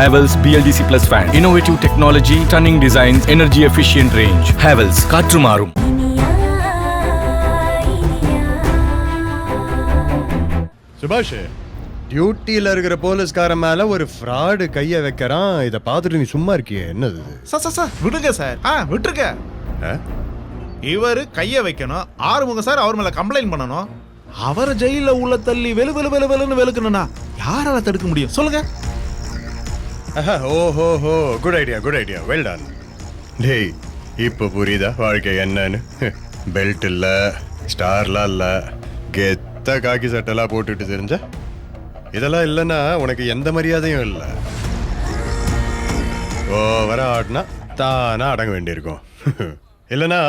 Havells BLDC Plus fan. Innovative technology, stunning designs, energy efficient range. Havells காற்று மாறும். சுபாஷ், டியூட்டியில இருக்கிற போலீஸ்காரன் மேல ஒரு ஃப்ராடு கைய வைக்கிறான். இத பார்த்துட்டு நீ சும்மா இருக்கியே, என்னது இது? சார் விடுங்க சார். விட்டுருங்க. இவரு கைய வைக்கணும், ஆறுமுகம் சார் அவர் மேல கம்ப்ளைண்ட் பண்ணணும், அவரை ஜெயில உள்ள தள்ளி வெளு வெளு வெளு வெளுன்னு வெளுக்கணும்னா யாரால தடுக்க முடியும் சொல்லுங்க? ஓஹோ, குட் ஐடியா, வெல் டன். டேய், இப்போ புரியுதா வாழ்க்கை என்னன்னு? பெல்ட் இல்ல, ஸ்டார்லாம் இல்ல, கெத்த காக்கி சட்டெல்லாம் போட்டுட்டு தெரிஞ்ச இதெல்லாம் இல்லைன்னா உனக்கு எந்த மரியாதையும் இல்லை. வர ஆடினா தானா அடங்க வேண்டியிருக்கும். இல்லைன்னா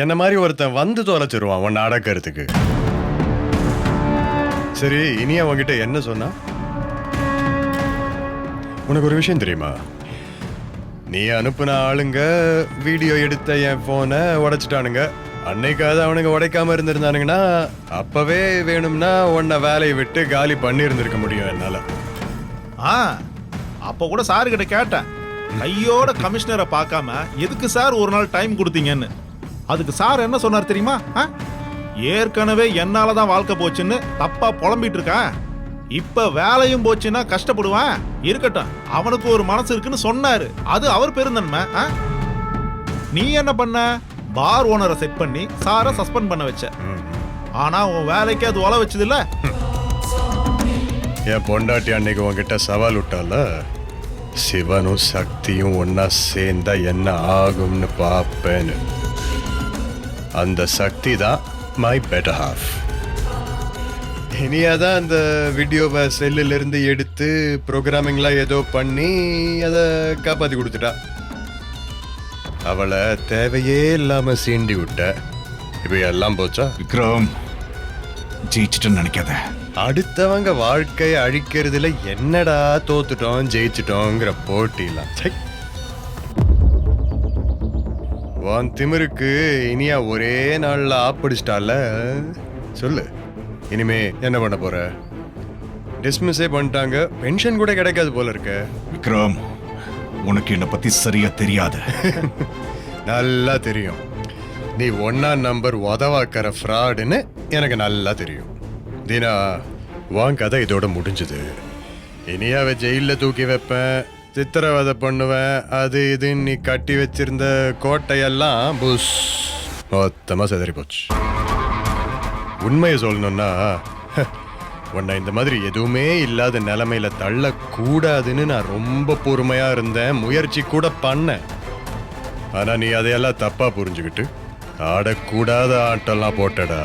என்ன மாதிரி ஒருத்தன் வந்து தொலைச்சிருவான் உன்னை அடக்கிறதுக்கு. சரி, இனி அவன்கிட்ட என்ன சொன்னா? உனக்கு ஒரு விஷயம் தெரியுமா? நீ அனுப்புன ஆளுங்க வீடியோ எடுத்த என் போனை உடைச்சிட்டானுங்க. அன்னைக்காவது அவனுங்க உடைக்காம இருந்திருந்தானுங்கன்னா அப்பவே வேணும்னா உன்னை வேலையை விட்டு காலி பண்ணி இருந்திருக்க முடியும் என்னால. அப்ப கூட சாரு கிட்ட கேட்டேன், கையோட கமிஷனரை பார்க்காம எதுக்கு சார் ஒரு நாள் டைம் கொடுத்தீங்கன்னு. அதுக்கு சார் என்ன சொன்னார் தெரியுமா? ஏற்கனவே என்னாலதான் வாழ்க்கை போச்சுன்னு தப்பா புலம்பிட்டு இருக்கேன், இப்ப வேலையும் போச்சுன்னா கஷ்டப்படுவேன், இருக்கட்டும் அவனுக்கு ஒரு மனசு இருக்குன்னு சொன்னாரு. அது அவர் பெருந்தன்மை. நீ என்ன பண்ண? பார் ஓனரை செட் பண்ணி சாரை சஸ்பெண்ட் பண்ண வச்ச. ஆனா உன் வேலைக்கு அது ஒல வச்சது இல்ல. என் பொண்டாட்டி அன்னைக்கு உன்கிட்ட சவால் விட்டால, சிவனும் சக்தியும் ஒன்னா சேர்ந்தா என்ன ஆகும்னு பாப்பேன்னு. அந்த சக்தி தான் மை பெட்டர் ஹாஃப். இனியாதான் அந்த வீடியோவை செல்லுல இருந்து எடுத்து ப்ரோக்ராமிங்லாம் ஏதோ பண்ணி அதை காப்பாத்தி கொடுத்துட்டா. அவளை தேவையே இல்லாம சீண்டி விட்ட. இப்ப எல்லாம் போச்சா? விக்ரம், ஜெயிச்சிட்டேன்னு நினைக்காத. அடுத்தவங்க வாழ்க்கையை அழிக்கிறதுல என்னடா தோத்துட்டோம் ஜெயிச்சிட்டோங்கிற போட்டிலாம். உன் திமிருக்கு இனியா ஒரே நாள்ல ஆப்பிடிச்சிட்டால. சொல்லு, இனிமே என்ன பண்ண போற? டிஸ்மிஸே பண்ணிட்டாங்க, பென்ஷன் கூட கிடைக்காது போல இருக்க. விக்ரம், உனக்கு என்ன பத்தி சரியா தெரியாது. நல்லா தெரியும். நீ 1ஆம் நம்பர் உதவாக்கிற ஃப்ராடுன்னு எனக்கு நல்லா தெரியும். தீனா, உன் கதை இதோட முடிஞ்சது. இனியாவை ஜெயில தூக்கி வைப்பேன், சித்திரவதை பண்ணுவேன், அது இதுன்னு நீ கட்டி வச்சிருந்த கோட்டையெல்லாம் புஷ் மொத்தமா செதறி போச்சு. உண்மையை சொல்லணும்னா, உன்னை இந்த மாதிரி எதுவுமே இல்லாத நிலைமையில தள்ளக்கூடாதுன்னு நான் ரொம்ப பொறுமையா இருந்தேன், முயற்சி கூட பண்ணேன். ஆனா நீ அதையெல்லாம் தப்பா புரிஞ்சுக்கிட்டு ஆடக்கூடாத ஆட்டம்லாம் போட்டடா.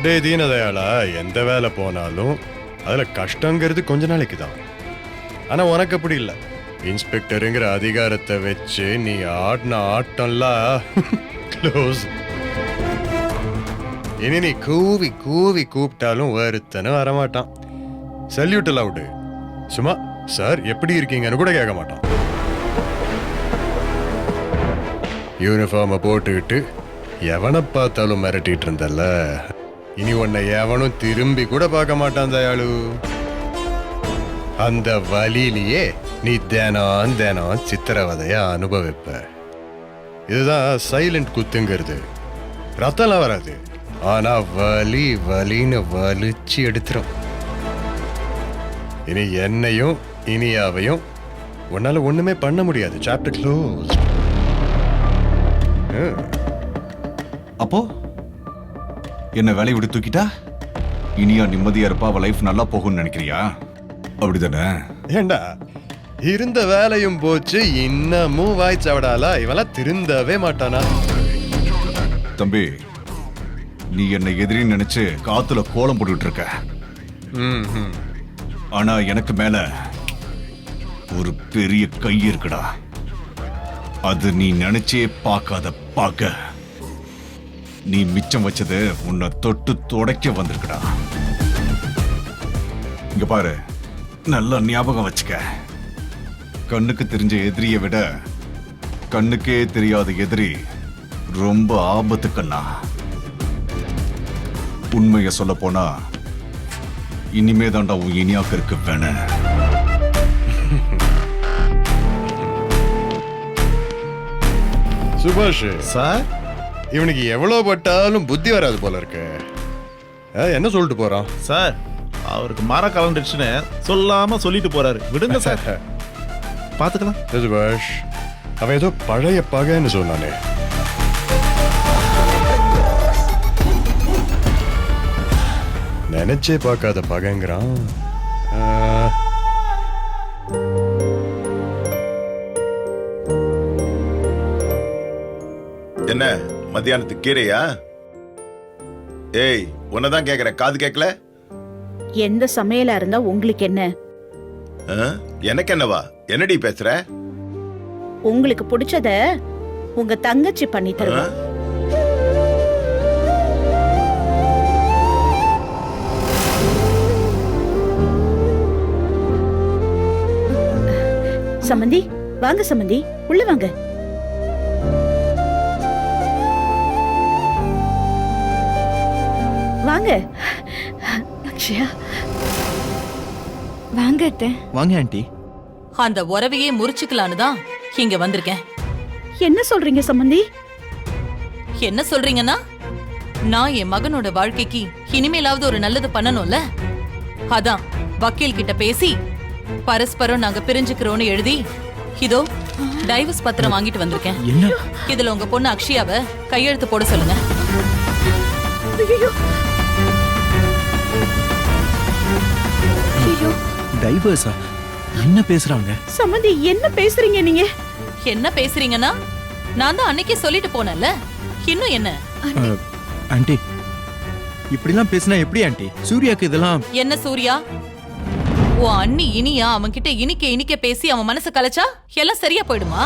டே தீனதயாளா, எந்த வேலை போனாலும் அதுல கஷ்டங்கிறது கொஞ்ச நாளைக்கு தான். ஆனா உனக்கு அப்படி இல்லை. இன்ஸ்பெக்டருங்கிற அதிகாரத்தை வச்சு நீ ஆடின ஆட்டம்லாம் க்ளோஸ். இனி நீ கூவி கூவி கூப்பிட்டாலும் ஒருத்தனும் வரமாட்டான். Salute allowed. சும்மா சார் எப்படி இருக்கீங்கன்னு கூட கேட்க மாட்டான். யூனிஃபார்மை போட்டுக்கிட்டு எவனை பார்த்தாலும் மிரட்டிட்டு இருந்தல்ல, இனி உன்னை எவனும் திரும்பி கூட பார்க்க மாட்டான் தயாளு. அந்த வழியிலேயே நீ தினம் தினம் சித்திரவதைய அனுபவிப்ப. இதுதான் சைலண்ட் குத்துங்கிறது. ரத்தம்லாம் வராது, ஆனா வலி வலின்னு வலிச்சு எடுத்துரும். இனி என்னையும் இனியாவையும் உன்னால ஒண்ணுமே பண்ண முடியாது. Chapter close. அப்போ என்ன வேலையை விட்டு தூக்கிட்டா இனியா நிம்மதியா இருப்பா, அவ லைஃப் நல்லா போகும்னு நினைக்கிறியா? அப்படிதானே? ஏண்டா, இருந்த வேலையும் போச்சு, இன்னமும் வாய்ச்சவடாலா? இவெல்லாம் திருந்தவே மாட்டானா? தம்பி, நீ என்னை எதிரின்னு நினைச்சு காத்துல கோலம் போட்டுட்டு இருக்க. ஆனா எனக்கு மேல ஒரு பெரிய கை இருக்குடா. அது நீ நினைச்சே பார்க்காத பார்க்க. நீ மிச்சம் வச்சது உன்னை தொட்டு துடைக்க வந்திருக்குடா. இங்க பாரு, நல்லா ஞாபகம் வச்சுக்க. கண்ணுக்கு தெரிஞ்ச எதிரியை விட கண்ணுக்கே தெரியாத எதிரி ரொம்ப ஆபத்து கண்ணா. உண்மைய சொல்ல போனா இனிமே தாண்டா உன் இனியாக்கு இருக்க வேணாம். சுபாஷ், சார் இவனுக்கு எவ்வளவு பட்டாலும் புத்தி வராது போல இருக்கு. என்ன சொல்லிட்டு போறான்? சார் அவருக்கு மர கலண்டுச்சுன்னு சொல்லாம சொல்லிட்டு போறாரு. விடுங்க சார், பாத்துக்கலாம். சுபாஷ், அவன் ஏதோ பழைய பகைன்னு சொன்னானே. நினைச்சே பார்க்காத பகைங்கிறான். என்ன மத்தியானத்துக்கு கீரையா? ஏய், உன்னதான் கேக்குற, காது கேட்கல? எந்த சமையலா இருந்தா உங்களுக்கு என்ன? எனக்கு என்னவா? என்னடி பேசுற? உங்களுக்கு பிடிச்சத உங்க தங்கச்சி பண்ணி தருவா. சம்மந்தி, வாங்க சம்மந்தி, உள்ள வாங்க. வாங்க அக்ஷயா. வாங்க அத்தை. வாங்க ஆண்டி. அந்த உறவையே முறிச்சுக்கலான்னு தான் இங்க வந்திருக்கேன். என்ன சொல்றீங்க சம்மந்தி? என்ன சொல்றீங்கன்னா, நான் என் மகனோட வாழ்க்கைக்கு இனிமேலாவது ஒரு நல்லது பண்ணணும்ல. அதான் வக்கீல் கிட்ட பேசி பரஸ்பரம் நாங்க பிரிஞ்சுக்கிறோம்னு எழுதி இதோ டைவர்ஸ் பத்திரம் வாங்கிட்டு வந்திருக்கேன். என்ன? இதுல உங்க பொண்ணு அக்ஷயாவை கையெழுத்து போட சொல்லுங்க. ஐயோ, ஐயோ, டைவர்ஸா? என்ன பேசுறாங்க? சம்மந்தி என்ன பேசுறீங்க நீங்க? என்ன பேசுறீங்கன்னா, நான் தான் அன்னைக்கே சொல்லிட்டு போனேன்ல. இன்னும் என்ன? ஆண்டி, இப்படிலாம் பேசினா எப்படி ஆண்டி? சூர்யாக்கு இதெல்லாம் என்ன சூர்யா? உன் அண்ணி இனியா அவன்கிட்ட இனிக்க இனிக்க பேசி அவன் மனசு கலைச்சா எல்லாம் சரியா போயிடுமா?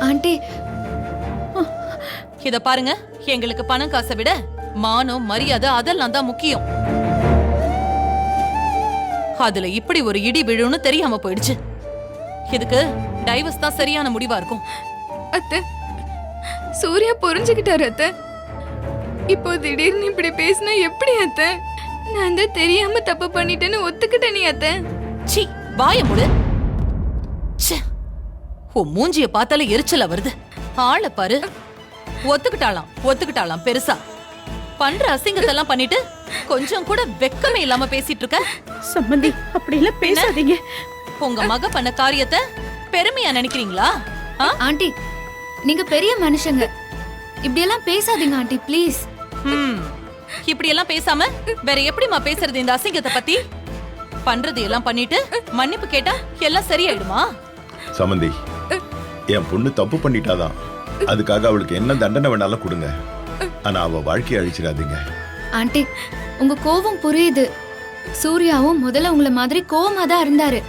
ஆண்டி, இத பாருங்க, எங்களுக்கு பணம் காசை விட மானம் மரியாதை அதெல்லாம் தான் முக்கியம். அதுல இப்படி ஒரு இடி விழுன்னு தெரியாம போயிடுச்சு. இதுக்கு டைவர்ஸ் தான் சரியான முடிவா இருக்கும். அத்தை, சூர்யா புரிஞ்சுக்கிட்டாரு அத்தை. இப்போ திடீர்னு இப்படி பேசினா எப்படி அத்தை? நான் தான் தெரியாம தப்பு பண்ணிட்டேன்னு ஒத்துக்கிட்டேனே அத்தை. சீ, வாய மூடு. ச்சே, உன் மூஞ்சிய பார்த்தாலே எரிச்சலா வருது. ஆளை பாரு. ஒத்துக்கிட்டாளாம் பெருசா. பண்ற அசிங்கத்தெல்லாம் பண்ணிட்டு கொஞ்சம் கூட வெக்கமே இல்லாம பேசிட்டு இருக்க. சம்மந்தி, அப்படி எல்லாம் பேசாதீங்க. உங்க மக பண்ண காரியத்தை பெருமையா நினைக்கிறீங்களா? ஆண்டி, நீங்க பெரிய மனுஷங்க, இப்படி எல்லாம் பேசாதீங்க ஆண்டி, ப்ளீஸ். இப்படி எல்லாம் பேசாம வேற எப்படிமா பேசுறது இந்த அசிங்கத்தை பத்தி? பண்றது எல்லாம் பண்ணிட்டு மன்னிப்பு கேட்டா எல்லாம் சரியாயிடுமா? சமந்தி, என் பொண்ணு தப்பு பண்ணிட்டாதான். அதுக்காக அவளுக்கு என்ன தண்டனை வேணாலும் கொடுங்க. ஆனா அவ வாழ்க்கையை அழிச்சிடாதீங்க. ஆண்டி, உங்க கோவம் புரியுது. சூர்யாவும் முதல்ல உங்களை மாதிரி கோவமா தான் இருந்தாரு.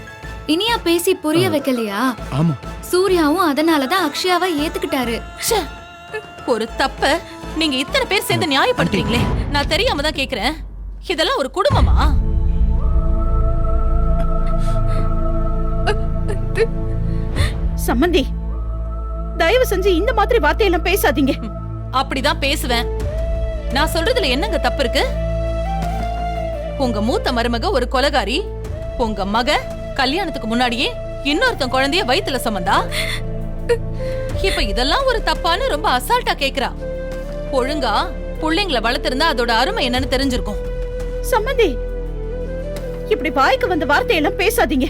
இனியா பேசி புரிய வைக்கலையா? ஆமா. சூர்யாவும் அதனாலதான் அக்ஷயாவை ஏத்துக்கிட்டாரு. ச்சே, ஒரு தப்ப நீங்க இத்தனை பேர் சேர்ந்து நியாயப்படுத்துறீங்களே. நான் தெரியாம தான் கேக்குறேன், இதெல்லாம் ஒரு குடும்பமா? சம்மந்தி, தயவு செஞ்சு இந்த மாதிரி வார்த்தையெல்லாம் பேசாதீங்க. அப்படிதான் பேசுவேன். நான் சொல்றதுல என்னங்க தப்பு இருக்கு? உங்க மூத்த மருமக ஒரு கொலைகாரி. உங்க மக கல்யாணத்துக்கு முன்னாடியே இன்னொருத்தன் குழந்தைய வயித்துல சுமந்தா. இப்ப இதெல்லாம் ஒரு தப்பான்னு ரொம்ப அசால்ட்டா கேக்குறா. ஒழுங்கா புள்ளைங்களை வளர்த்திருந்தா அதோட அருமை என்னன்னு தெரிஞ்சிருக்கும். சம்மந்தி, இப்படி வாய்க்கு வந்த வார்த்தையெல்லாம் பேசாதீங்க.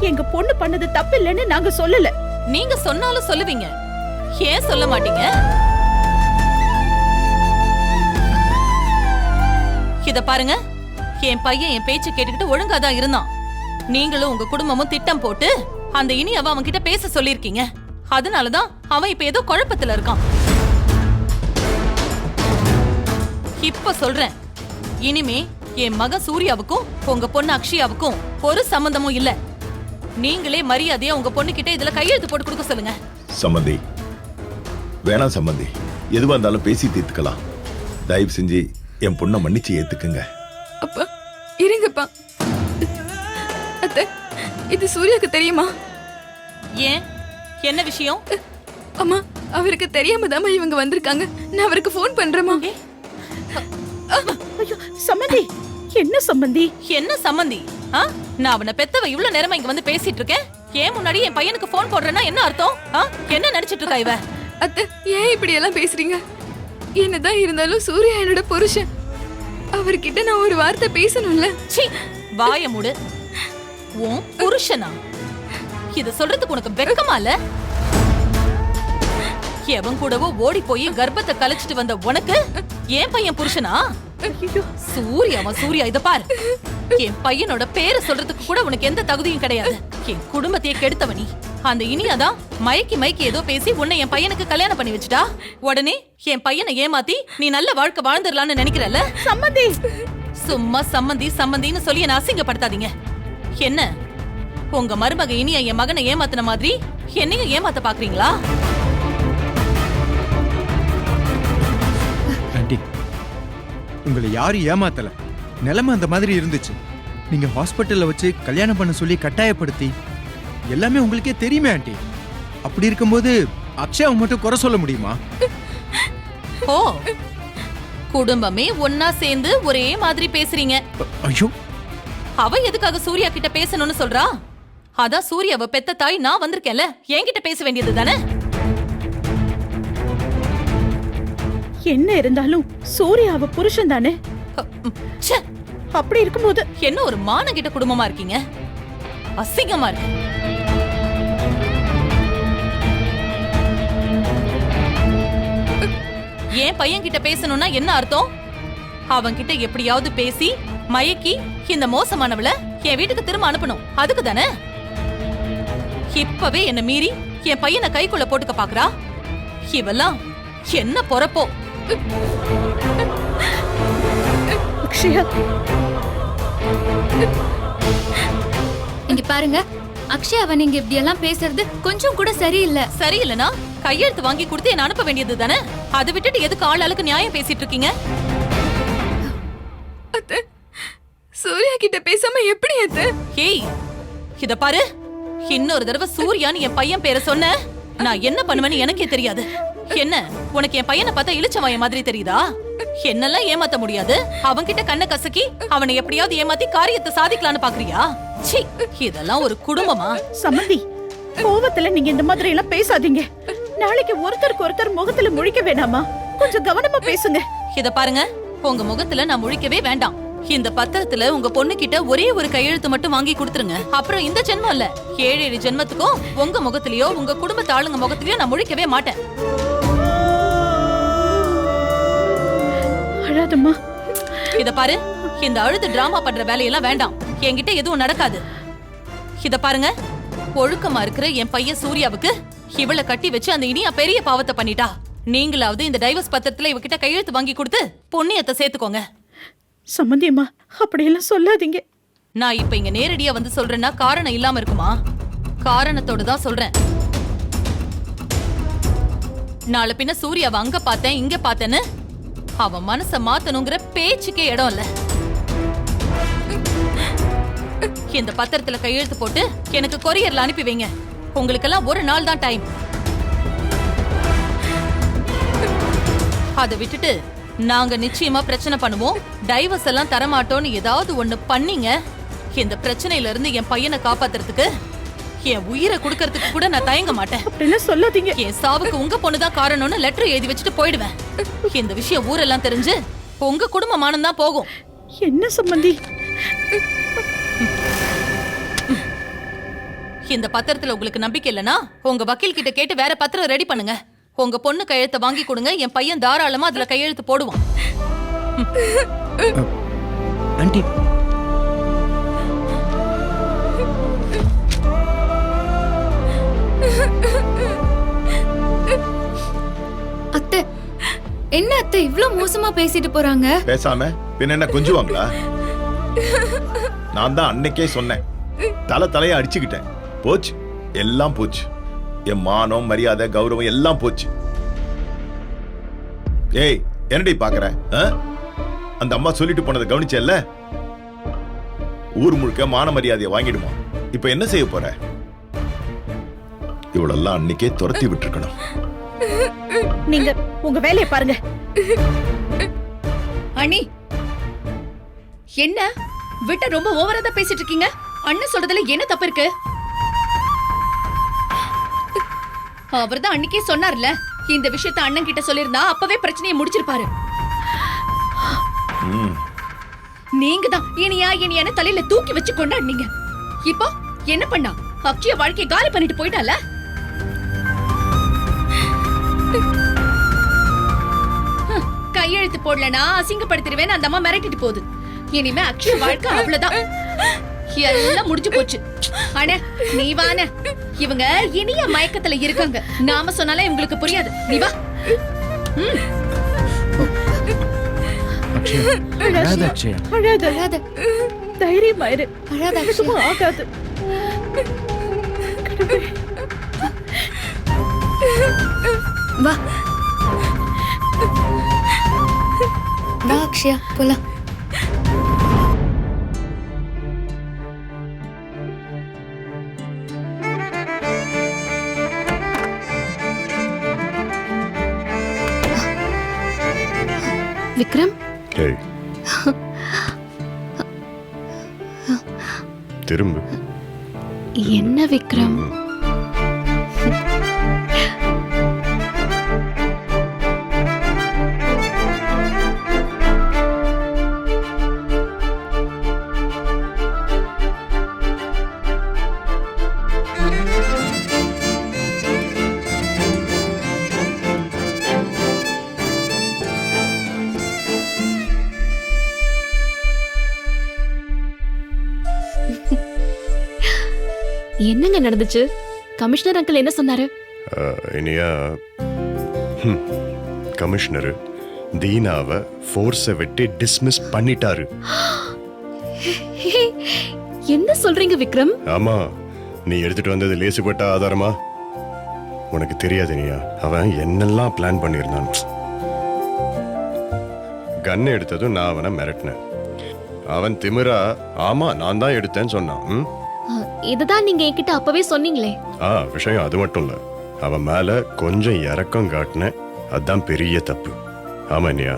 எங்க பொண்ணு பண்ணது தப்பு இல்லைன்னு நாங்க சொல்லல. நீங்க சொன்னாலும் சொல்லுவீங்க, ஏன் சொல்ல மாட்டீங்க? இத பாருங்க, என் பையன் என் பேச்சு கேட்டுக்கிட்டு ஒழுங்காதான் இருந்தான். நீங்களும் உங்க குடும்பமும் திட்டம் போட்டு அந்த இனியாவை அவன் கிட்ட பேச சொல்லிருக்கீங்க. அதனாலதான் அவன் இப்ப ஏதோ குழப்பத்துல இருக்கான். இப்ப சொல்றேன், இனிமே என் மக சூர்யாவுக்கும் உங்க பொண்ணு அக்ஷயாவுக்கும் ஒரு சம்பந்தமும் இல்ல. நீங்களே மரியாதையா உங்க பொண்ணு கிட்ட இதுல கையெழுத்து போட்டு கொடுக்க சொல்லுங்க. சம்மந்தி, வேணாம் சம்மந்தி, எதுவா இருந்தாலும் பேசி தீர்த்துக்கலாம். தயவு செஞ்சு என் பொண்ணை மன்னிச்சு ஏத்துக்குங்க. அப்பா இருங்கப்பா. அத்தை, இது சூர்யாக்கு தெரியுமா? ஏன், என்ன விஷயம்? அம்மா, அவருக்கு தெரியாம தான் இவங்க வந்திருக்காங்க. நான் அவருக்கு ஃபோன் பண்றேமா. ஐயோ சம்மந்தி, என்ன சம்பந்தி? என்ன சம்மந்தி? ஆ? நான் அவனை பெத்தவ இவ்வளவு நேரமா இங்க வந்து பேசிட்டு இருக்கேன். ஏன் முன்னாடி என் பையனுக்கு போன் போடுறேன்னா என்ன அர்த்தம்? ஆ? என்ன நினைச்சிட்டு இருக்கா இவ? அத்தை ஏன் இப்படி எல்லாம் பேசுறீங்க? என்னதான் இருந்தாலும் சூர்யா என்னோட புருஷன். அவர்கிட்ட நான் ஒரு வார்த்தை பேசணும்ல. சீ, வாய மூடு. உன் புருஷனா? இத சொல்றதுக்கு உனக்கு வெட்கமா இல்ல? எவன் கூடவோ ஓடி போய் கர்ப்பத்தை கலைச்சிட்டு வந்த உனக்கு என் பையன் புருஷனா? சூர்யா இத பாரு. என் பையனோட பேரை சொல்றதுக்கு கூட உனக்கு எந்த தகுதியும் கிடையாது. என் குடும்பத்தையே கெடுத்தவனி. அந்த இனியாதான் மயக்கி ஏதோ பேசி உன்னை என் பையனுக்கு கல்யாணம் பண்ணி வச்சுட்டா. உடனே என் பையனை ஏமாத்தி நீ நல்ல வாழ்க்கை வாழ்ந்துடலான்னு நினைக்கிறல்ல? சம்மந்தி, சும்மா சம்மந்தின்னு சொல்லி என்ன அசிங்கப்படுத்தாதீங்க. என்ன உங்க மருமக இனியா என் மகனை ஏமாத்தின மாதிரி என்னையும் ஏமாத்த பாக்குறீங்களா? ஆண்டி, உங்களை யாரும் ஏமாத்தல. நிலைமை அந்த மாதிரி இருந்துச்சு. நீங்க ஹாஸ்பிட்டல்ல வச்சு கல்யாணம் பண்ண சொல்லி கட்டாயப்படுத்தி எல்லாமே உங்களுக்கே தெரியுமே ஆண்டி. அப்படி இருக்கும்போது அக்ஷயாவை மட்டும் குறை சொல்ல முடியுமா? ஓ, குடும்பமே ஒன்னா சேர்ந்து ஒரே மாதிரி பேசுறீங்க. ஐயோ, அவ எதுக்காக சூர்யா கிட்ட பேசணும்னு சொல்றா? அதான் சூர்யாவை பெத்த தாய் நான் வந்திருக்கேன்ல, என்கிட்ட பேச வேண்டியது தானே? என்ன இருந்தாலும் சூர்யா அவ புருஷன் தானே. ச்சே, அப்படி இருக்கும்போது என்ன ஒரு மானகிட்ட குடும்பமா இருக்கீங்க. அசிங்கமா இருக்கு. என் பையன் கிட்ட பேசணும்னா என்ன அர்த்தம்? அவன் கிட்ட எப்படியாவது பேசி மயக்கி இந்த மோசமானவள என் வீட்டுக்கு திரும்ப அனுப்பணும். அதுக்கு தானே இப்பவே என்ன மீறி என் பையனை கைக்குள்ள போட்டுக்க பாக்குறா. இவெல்லாம் என்ன பொறப்போ? அக்ஷயா, இங்க பாருங்க, அக்ஷயாவை நீங்க இப்படி எல்லாம் பேசுறது கொஞ்சம் கூட சரியில்லை. சரியில்லைனா கையெழுத்து வாங்கி கொடுத்து என்ன அனுப்ப வேண்டியது தானே? அதை விட்டுட்டு எதுக்கு ஆளாளுக்கு நியாயம் பேசிட்டு இருக்கீங்க? அத்தை, சூர்யா கிட்ட பேசாம எப்படி அத்தை? ஏய், இத பாரு. இன்னொரு தடவை சூர்யான்னு என் பையன் பேரை சொன்ன நான் என்ன பண்ணுவேன்னு எனக்கே தெரியாது. என்ன உனக்கு என் பையனை பார்த்தா இளிச்சவாய மாதிரி தெரியுதா? என்னெல்லாம் ஏமாத்த முடியாது. அவன்கிட்ட கண்ணை கசக்கி அவனை எப்படியாவது ஏமாத்தி காரியத்தை சாதிக்கலான்னு பாக்குறியா? சீ, இதெல்லாம் ஒரு குடும்பமா? சம்மந்தி, கோவத்துல நீங்க இந்த மாதிரி எல்லாம் பேசாதீங்க. நாளைக்கு ஒருத்தருக்கு ஒருத்தர் முகத்துல முழிக்க வேணாமா? கொஞ்சம் கவனமா பேசுங்க. இத பாருங்க, உங்க முகத்துல நான் முழிக்கவே வேண்டாம். இந்த பத்திரத்துல உங்க பொண்ணு கிட்ட ஒரே ஒரு கையெழுத்து மட்டும் வாங்கி கொடுத்துருங்க. அப்புறம் இந்த ஜென்மம் இல்ல, 7 ஜென்மத்துக்கும் உங்க முகத்திலயோ உங்க குடும்பத்து ஆளுங்க முகத்திலயோ நான் முழிக்கவே மாட்டேன். அழாதம்மா. இத பாரு, இந்த அழுது டிராமா பண்ற வேலையெல்லாம் வேண்டாம். என்கிட்ட எதுவும் நடக்காது. இத பாருங்க, ஒழுக்கமா இருக்கிற என் பையன் சூர்யாவுக்கு இவளை கட்டி வச்சு அந்த இனியா பெரிய பாவத்தை பண்ணிட்டா. நீங்களாவது இந்த டைவர்ஸ் பத்திரத்துல இவகிட்ட கையெழுத்து வாங்கி கொடுத்து புண்ணியத்தை சேர்த்துக்கோங்க. சம்மந்தியம்மா, அப்படியெல்லாம் சொல்லாதீங்க. நான் இப்ப இங்க நேரடியா வந்து சொல்றேன்னா காரணம் இல்லாம இருக்குமா? காரணத்தோட தான் சொல்றேன். நாளை பின்ன சூர்யாவை அங்க பார்த்தேன் இங்க பார்த்தேன்னு அவன் மனச மாத்தணுங்கிற பேச்சுக்கே இடம் இல்ல. இந்த பத்திரத்துல கையெழுத்து போட்டு எனக்கு கொரியர்ல அனுப்பி வைங்க. உங்களுக்கெல்லாம் ஒரு நாள் தான் டைம். அதை விட்டுட்டு நாங்க நிச்சயமா பிரச்சனை பண்ணுவோம், டைவர்ஸ் எல்லாம் தரமாட்டோம்னு ஏதாவது ஒண்ணு பண்ணீங்க, இந்த பிரச்சனையில இருந்து என் பையனை காப்பாத்துறதுக்கு என் உயிரை கொடுக்கறதுக்கு கூட நான் தயங்க மாட்டேன். அப்படிலாம் சொல்லாதீங்க. என் சாவுக்கு உங்க பொண்ணுதான் காரணம்னு லெட்டர் எழுதி வச்சுட்டு போயிடுவேன். இந்த விஷயம் ஊரெல்லாம் தெரிஞ்சு உங்க குடும்பமானம் தான் போகும். என்ன சம்மந்தி? இந்த பத்திரத்துல உங்களுக்கு நம்பிக்கை இல்லனா உங்க வக்கீல் கிட்ட கேட்டு வேற பத்திரம் ரெடி பண்ணுங்க. உங்க பொண்ணு கையெழுத்தை வாங்கி கொடுங்க. என் பையன் தாராளமா அதுல கையெழுத்து போடுவான். ஆண்டி, அத்தை, என்ன அத்தை இவ்ளோ மோசமா பேசிட்டு போறாங்க? பேசாம பின்ன என்ன கொஞ்சுவாங்களா? நான் தான் அன்னைக்கே சொன்னேன், தலையா அடிச்சுக்கிட்டேன். போச்சு, எல்லாம் போச்சு. என் மானம் மரியாதை கௌரவம் எல்லாம் போச்சு. ஏய், என்னடி பாக்குற? அந்த அம்மா சொல்லிட்டு போனதை கவனிச்சல்ல? ஊர் முழுக்க மான மரியாதையை வாங்கிடுமா? இப்ப என்ன செய்ய போற? இவளெல்லாம் அன்னைக்கே துரத்தி விட்டுருக்கணும். நீங்க உங்க வேலையை பாருங்க. அண்ணி, என்ன விட்ட ரொம்ப ஓவரா தான் பேசிட்டு இருக்கீங்க. அண்ணன் சொல்றதுல என்ன தப்பு இருக்கு? அவர்தான் அன்னைக்கே சொன்னார்ல, இந்த விஷயத்த அண்ணன் கிட்ட சொல்லிருந்தா அப்பவே பிரச்சனையை முடிச்சிருப்பாரு. நீங்க தான் இனியான்னு தலையில தூக்கி வச்சு கொண்டாடுனீங்க. இப்போ என்ன பண்ணா? அக்ஷய வாழ்க்கையை காலி பண்ணிட்டு போயிட்டால. கையெழுத்து போடலனா அசிங்கப்படுத்திடுவேன் அந்த அம்மா மிரட்டிட்டு போகுது. இனிமே அக்ஷய வாழ்க்கை அவ்வளவுதான், எல்லாம் முடிஞ்சு போச்சு. அண்ணே நீ வான, இவங்க இனிய மயக்கத்துல இருக்காங்க. நாம சொன்னாலே இவங்களுக்கு புரியாது. நீ வா. அழாத அக்ஷயா. அழாத, தைரியமாயிரு. அழாத அக்ஷயா, ஆகாது. வா வா அக்ஷயா போலாம். விக்ரம், ஏய் திரும்ப. என்ன விக்ரம்? என்னங்க நடந்துச்சு? கமிஷனர் அங்கிள் என்ன சொன்னாரு? இனியா கமிஷனர் தீனாவை ஃபோர்ஸை விட்டு டிஸ்மிஸ் பண்ணிட்டாரு. என்ன சொல்றீங்க விக்ரம்? ஆமா, நீ எடுத்துட்டு வந்தது லேசுப்பட்ட ஆதாரமா? உனக்கு தெரியாது இனியா, அவன் என்னெல்லாம் பிளான் பண்ணியிருந்தான். கன் எடுத்ததும் நான் அவனை மிரட்டினேன். அவன் திமிரா ஆமா நான் தான் எடுத்தேன்னு சொன்னான். இதுதான் நீங்க என்கிட்ட அப்பவே சொன்னீங்களே. விஷயம் அது மட்டும் இல்ல, அவன் மேல கொஞ்சம் இறக்கம் காட்டினேன். அதுதான் பெரிய தப்பு. ஆமா இனியா,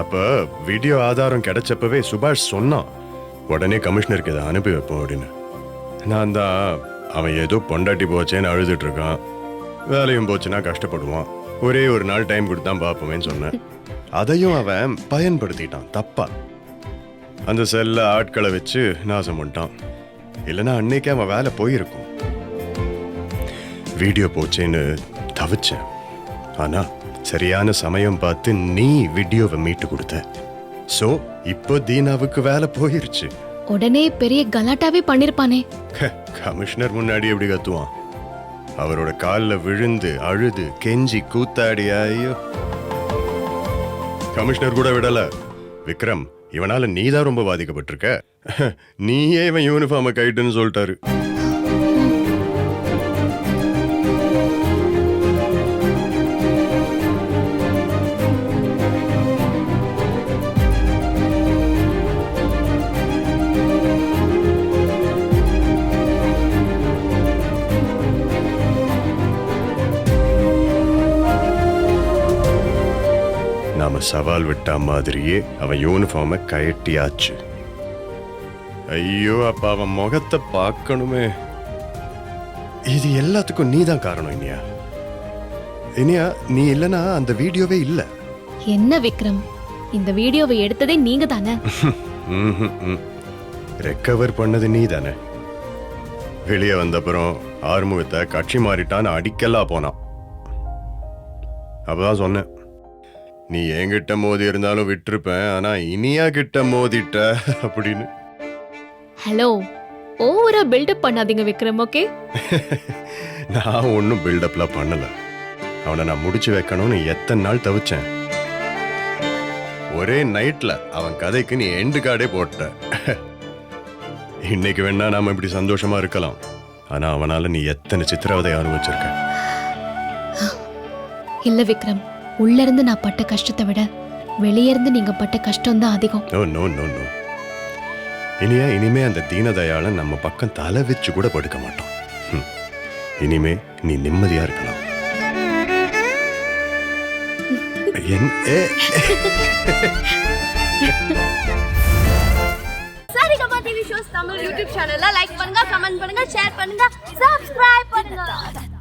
அப்ப வீடியோ ஆதாரம் கிடைச்சப்பவே சுபாஷ் சொன்னான், உடனே கமிஷனருக்கு இதை அனுப்பி வைப்போம் அப்படின்னு. நான் தான் அவன் ஏதோ பொண்டாட்டி போச்சேன்னு அழுதுட்டு இருக்கான், வேலையும் போச்சுன்னா கஷ்டப்படுவான், ஒரே ஒரு நாள் டைம் கொடுத்தான் பார்ப்போமேன்னு சொன்னேன். அதையும் அவன் பயன்படுத்திட்டான் தப்பா. அந்த செல்ல ஆட்களை வச்சு நாசம் பண்ணிட்டான். இல்லைன்னா அன்னைக்கு அவன் வேலை போயிருக்கும். வீடியோ போச்சேன்னு தவிச்சேன். ஆனா சரியான சமயம் பார்த்து நீ வீடியோவை மீட்டு கொடுத்த. சோ இப்போ தீனாவுக்கு வேலை போயிருச்சு. உடனே பெரிய கலாட்டாவே பண்ணிருப்பானே. கமிஷனர் முன்னாடி எப்படி கத்துவான்? அவரோட காலில் விழுந்து அழுது கெஞ்சி கூத்தாடி. ஐயோ, கமிஷனர் கூட விடல. விக்ரம், இவனால நீதான் ரொம்ப பாதிக்கப்பட்டிருக்க. நீயே இவன் யூனிஃபார்மை கைட்டுன்னு சொல்லிட்டாரு. நாம சவால் விட்ட மாதிரியே அவன் யூனிஃபார்மை கயட்டியாச்சு. ஐயோ, அப்ப அவன் முகத்தை பார்க்கணுமே. இது எல்லாத்துக்கும் நீ தான் காரணம் இனியா. இனியா, நீ இல்லனா அந்த வீடியோவே இல்ல. என்ன விக்ரம், இந்த வீடியோவை எடுத்ததே நீங்க தானே? ரெக்கவர் பண்ணது நீ தானே. வெளியே வந்தப்புறம் ஆறுமுகத்தை கட்சி மாறிட்டான்னு அடிக்கலா போனான். அப்பதான் சொன்னேன், நீ என்கிட்ட மோதி இருந்தாலும் விட்டுருப்பேன், ஆனா இனியா கிட்ட மோதிட்ட அப்படின்னு. ஹலோ, ஓவரா பில்டப் பண்ணாதீங்க விக்ரம், ஓகே? நான் ஒன்னும் பில்டப்லாம் பண்ணல. அவனை நான் முடிச்சு வைக்கணும்னு எத்தனை நாள் தவிச்சேன். ஒரே நைட்ல அவன் கதைக்கு நீ எண்டு கார்டே போட்ட. இன்னைக்கு வேணா நாம இப்படி சந்தோஷமா இருக்கலாம், ஆனா அவனால நீ எத்தனை சித்திரவதை அனுபவிச்சிருக்க. இல்ல விக்ரம், உள்ள இருந்து நான் பட்ட கஷ்டத்தை விட வெளியே இருந்து நீங்க பட்ட கஷ்டம் தான் அதிகம். No no no no. Iniya, இனிமே அந்த தீனதயாளன் நம்ம பக்கம் தலை வச்சு கூட படுக்க மாட்டோம். இனிமே நீ நிம்மதியா இருக்கலாம். என் டிவி ஷோஸ் தமிழ் யூடியூப் சேனல்ல லைக் பண்ணுங்க, கமெண்ட் பண்ணுங்க, ஷேர் பண்ணுங்க, சப்ஸ்கிரைப் பண்ணுங்க.